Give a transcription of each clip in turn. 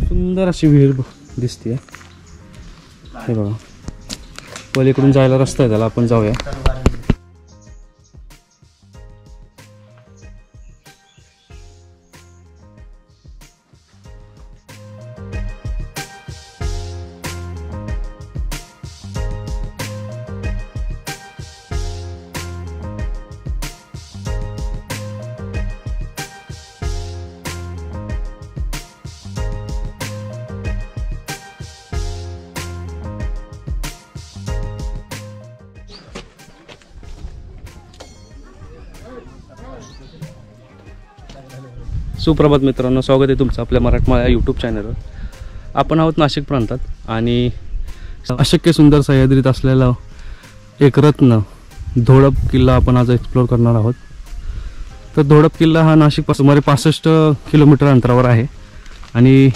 सुंदर अशी विहीर दिसते. हे बघा, पलीकडून जायला रस्ता आहे त्याला, आपण जाऊया. सुप्रभात मित्रांनो, स्वागत आहे तुमचं आपल्या मराठमाळा यूट्यूब चॅनलवर. आपण आहोत नाशिक प्रांतात आणि अशक्य सुंदर सह्याद्रीत असलेला एक रत्न धोडप किल्ला आपण आज एक्सप्लोर करणार आहोत. तर धोडप किल्ला हा नाशिकपासून सुमारे 65 किलोमीटर अंतरावर आहे आणि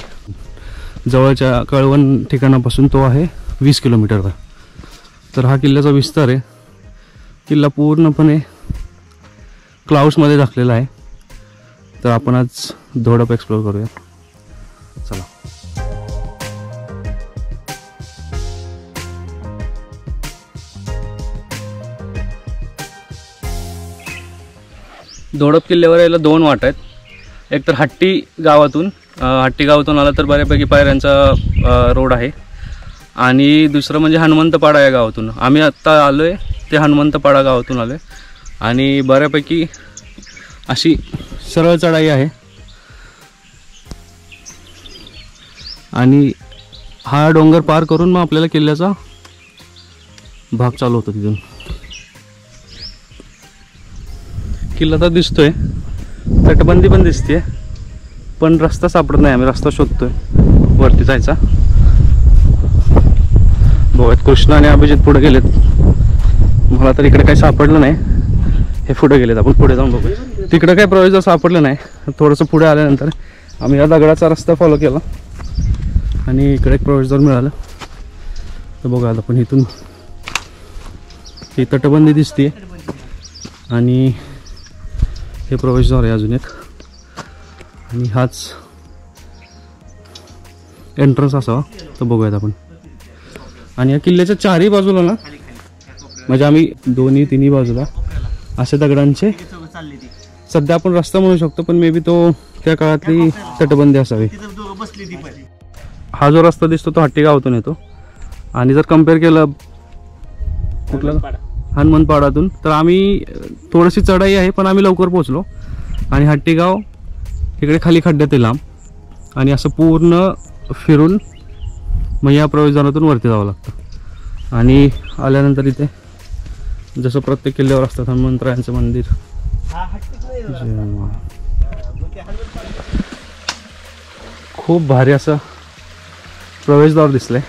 जवळच्या कळवण ठिकाणापासून तो आहे 20 किलोमीटरवर. तर हा किल्ल्याचा विस्तार आहे. किल्ला पूर्णपणे क्लाउड्समध्ये झाकलेला आहे. तर आपण आज धोडप एक्सप्लोर करूया. चला. धोडप किल्ल्यावर यायला 2 वाट आहेत. एक तर हट्टी गावातून आला तर बऱ्यापैकी पायऱ्यांचा रोड आहे आणि दुसरं म्हणजे हनुमंतपाडा या गावातून. आम्ही आत्ता आलो आहे ते हनुमंतपाडा गावातून आलो आहे आणि बऱ्यापैकी अशी सरळ चढाई आहे आणि हा डोंगर पार करून मग आपल्याला किल्ल्याचा भाग चालू होतो. तिथून किल्ला तर दिसतोय, तटबंदी पण दिसते, पण रस्ता सापडत नाही. आम्ही रस्ता शोधतोय वरती जायचा. बघत कृष्णा आणि अभिजित पुढे गेलेत. मला तर इकडे काही सापडलं नाही. हे पुढे गेलेत, आपण पुढे जाऊन बघू. तिकडे काही प्रवेशद्वार सापडलं नाही. थोडंसं पुढे आल्यानंतर आम्ही या दगडाचा रस्ता फॉलो केला आणि इकडे एक प्रवेशद्वार मिळालं. तर बघा आता पण इथून ही तटबंदी दिसते आणि हे प्रवेशद्वार आहे अजून एक आणि हाच एंट्रन्स असावा. तर बघूयात आपण. आणि या किल्ल्याच्या चारही बाजूला ना, म्हणजे आम्ही दोन्ही तिन्ही बाजूला अशा दगडांचे सध्या आपण रस्ता म्हणू शकतो, पण मे बी तो त्या काळातली तटबंदी असावी. हा जो रस्ता दिसतो तो हट्टी गावातून येतो आणि जर कम्पेअर केलं कुठलं हनुमंतपाडातून तर आम्ही थोडीशी चढाई आहे पण आम्ही लवकर पोहोचलो. आणि हट्टी गाव इकडे खाली खड्ड्यात आहे लांब आणि असं पूर्ण फिरून मग या प्रवेशद्वारातून वरती जावं लागतं. आणि आल्यानंतर इथे जसं प्रत्येक किल्ल्यावर असतात हनुमंतरायांचं मंदिर. खूप भारी असं प्रवेशद्वार दिसलंय.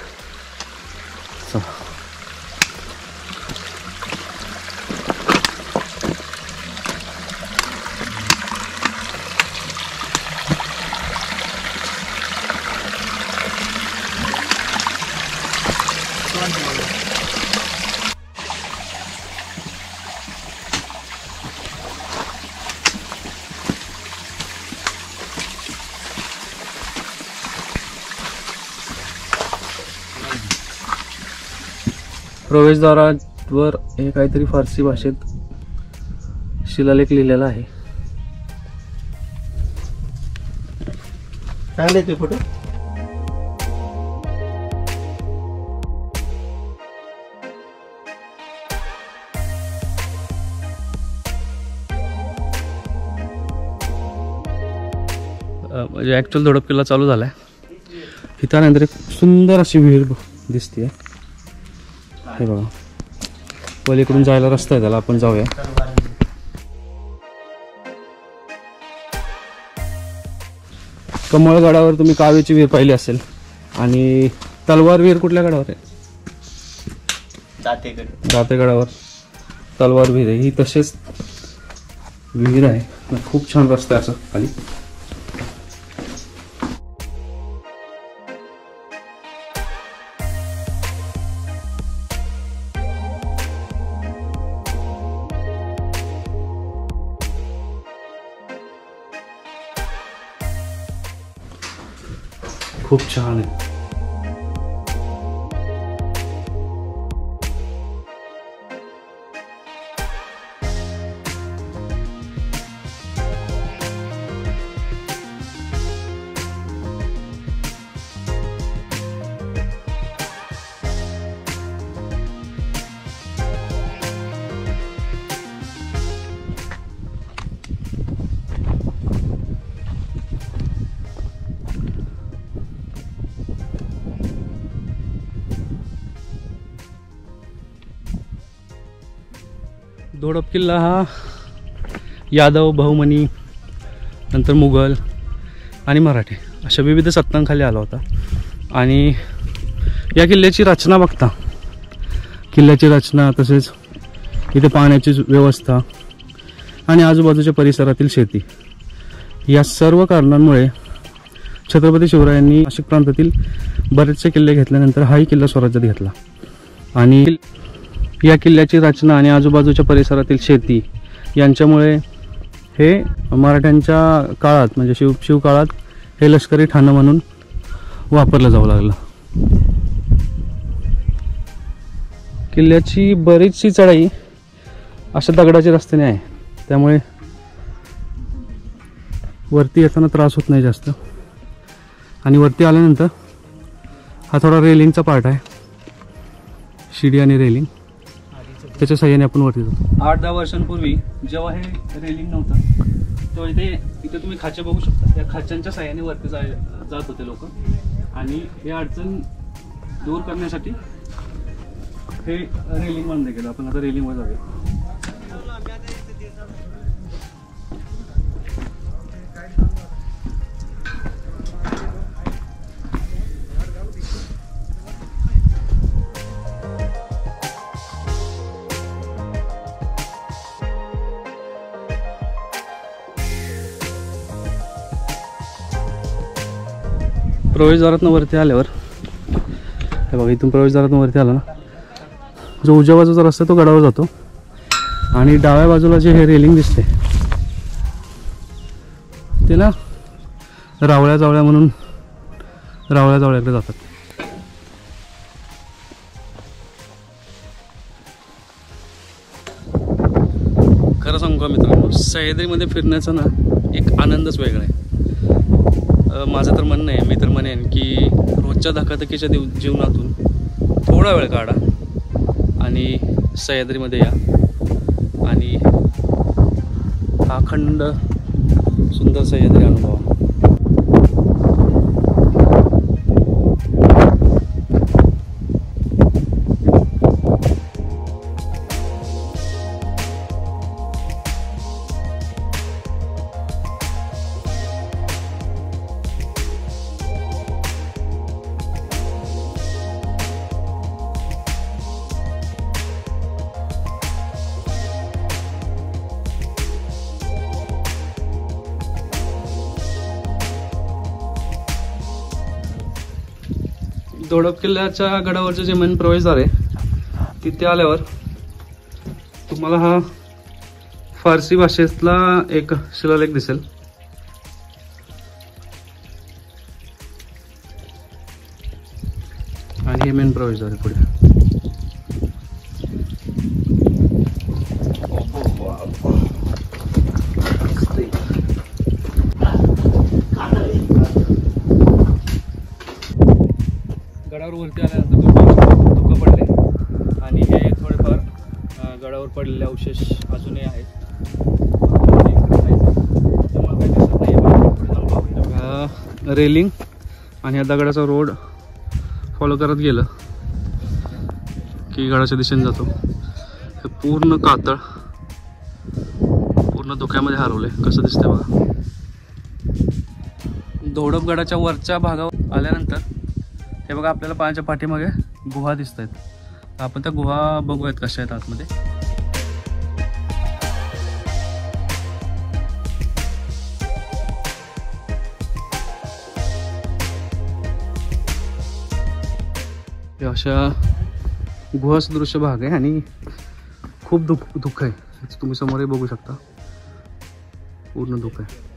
प्रवेशद्वारावर हे काहीतरी फारसी भाषेत शिलालेख लिहिलेला आहे. चांगले ते फोटो. म्हणजे ॲक्च्युअल धोडप किल्ला चालू झाला आहे. इथं नंतर एक सुंदर अशी विहीर दिसते. हे बघा, पलीकडून जायला रस्ता आहे त्याला, आपण जाऊया. कमळगडावर तुम्ही कावेची विहीर पाहिली असेल आणि तलवार विहीर कुठल्या गडावर आहे? दातेगडावर तलवार विहीर आहे. ही तसेच विहीर आहे. खूप छान रस्ता आहे असं खाली. खूप छान आहे. दोडप किल्ला हा यादव, बहुमनी, नंतर मुघल आणि मराठे अशा विविध सत्तांखाली आला होता. आणि या किल्ल्याची रचना बघता, किल्ल्याची रचना तसेच इथे पाण्याची व्यवस्था आणि आजूबाजूच्या परिसरातील शेती या सर्व कारणांमुळे छत्रपती शिवरायांनी नाशिक प्रांतातील बरेचसे किल्ले घेतल्यानंतर हाही किल्ला स्वराज्यात घेतला. आणि या किल्ल्याची रचना आणि आजूबाजूच्या परिसरातील शेती यांच्यामुळे हे मराठ्यांच्या काळात म्हणजे शिवकाळात हे लष्करी ठाणं म्हणून वापरलं जाऊ लागलं. किल्ल्याची बरीचशी चढाई अशा दगडाच्या रस्त्याने आहे, त्यामुळे वरती येताना त्रास होत नाही जास्त. आणि वरती आल्यानंतर हा थोडा रेलिंगचा पार्ट आहे, शिडी आणि रेलिंग, त्याच्या साह्याने आपण वरती जातो. 8-10 वर्षांपूर्वी जेव्हा हे रेलिंग नव्हतं तेव्हा इथे तुम्ही खाचे बघू शकता. या खाच्यांच्या साह्याने वरती जात होते लोक. आणि हे अडचण दूर करण्यासाठी हे रेलिंग बंद केलं. आपण आता रेलिंगवर जाऊया. प्रवेशद्वारातून वरती आल्यावर हे बघा, इथून प्रवेशद्वारातून वरती आला ना, जो उजव्या बाजूचा रस्ता तो गडावर जातो आणि डाव्या बाजूला जे हे रेलिंग दिसते ते ना रावळ्या जावळ्या म्हणून रावळ्या जावळ्याकडे जातात. खरं सांगू का मित्रांनो, सह्याद्रीमध्ये फिरण्याचा ना एक आनंदच वेगळा आहे. माझं तर म्हणणं आहे, मी तर म्हणेन की रोजच्या धकाधकीच्या जीवनातून थोडा वेळ काढा आणि सह्याद्रीमध्ये या आणि हा अखंड सुंदर सह्याद्री अनुभवा. दोडप किल्ल्याच्या गडावरचे जे मेन प्रवेशद्वार आहे तिथे आल्यावर तुम्हाला हा फारसी भाषेतला एक शिलालेख दिसेल. आणि हे मेन प्रवेशद्वार आहे पुढे. गडावर वरती आल्यानंतर धुकं पडले आणि हे थोडेफार गडावर पडलेले अवशेष अजूनही आहेत. रेलिंग आणि या दगडाचा रोड फॉलो करत गेलं की गडाच्या दिशेने जातो. हे पूर्ण कातळ पूर्ण धुक्यामध्ये हरवले. कसं दिसतंय बघा. दोडप गडाच्या वरच्या भागावर आल्यानंतर हे बघा, आपल्याला पाण्याच्या पाठीमागे गुहा दिसत आहेत. आपण त्या गुहा बघूयात कशा आहेत आतमध्ये. हे अशा गुहा सदृश्य भाग आहे आणि खूप धुकं आहे. तुम्ही समोरही बघू शकता, पूर्ण धुकं आहे.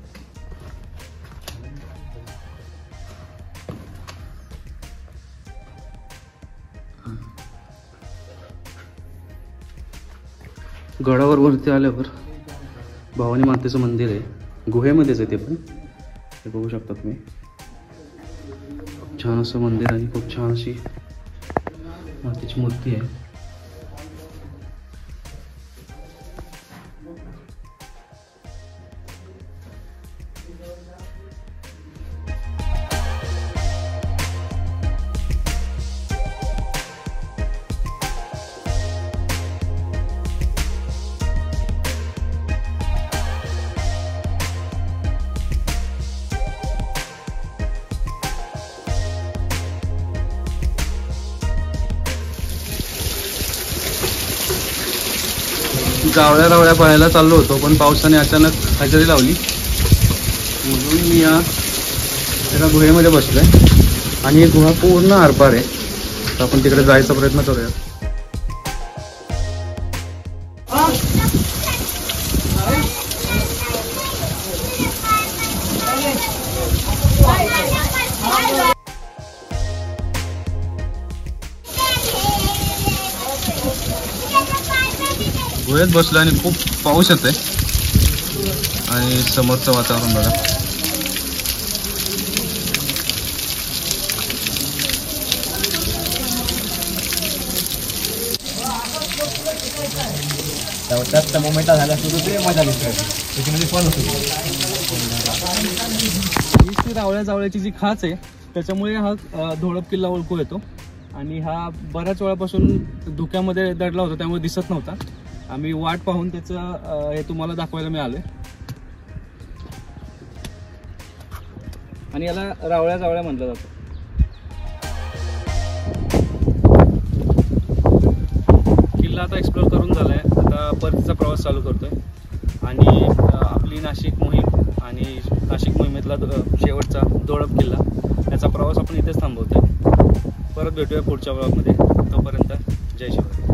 गडावर वरती आल्यावर भवानी मातेचं मंदिर आहे, गुहेमध्येच आहे ते पण. हे बघू शकता तुम्ही. खूप छान असं मंदिर आणि खूप छान अशी मातेची मूर्ती आहे. रावळ्या पळायला चाललो होतो, पण पावसाने अचानक हजेरी लावली म्हणून मी या एका गुहेमध्ये बसलोय. आणि ही गुहा पूर्ण आरपार आहे, तर आपण तिकडे जायचा प्रयत्न करूया. गुहेत बसलो आणि खूप पाऊस येतोय आणि समोरचं वातावरण बघा. जास्त मोमेंट झाला सुरू ते मजा घेतोय त्याच्यामध्ये फॉल होतो. ही रावळ्याची जी खाच आहे त्याच्यामुळे हा धोळप किल्ला ओळखू येतो. आणि हा बऱ्याच वेळापासून धुक्यामध्ये दडला होता, त्यामुळे दिसत नव्हता. आम्ही वाट पाहून त्याचं हे तुम्हाला दाखवायला मिळाले. आणि याला रावळ्या म्हटलं जातं. किल्ला आता एक्सप्लोर करून झालाय, आता परतीचा प्रवास चालू करतोय. आणि आपली नाशिक मोहीम आणि नाशिक मोहिमेतला शेवटचा धोळप किल्ला याचा प्रवास आपण इथेच थांबवतोय. परत भेटूया पुढच्या ब्लॉगमध्ये. तोपर्यंत जय शिवराय.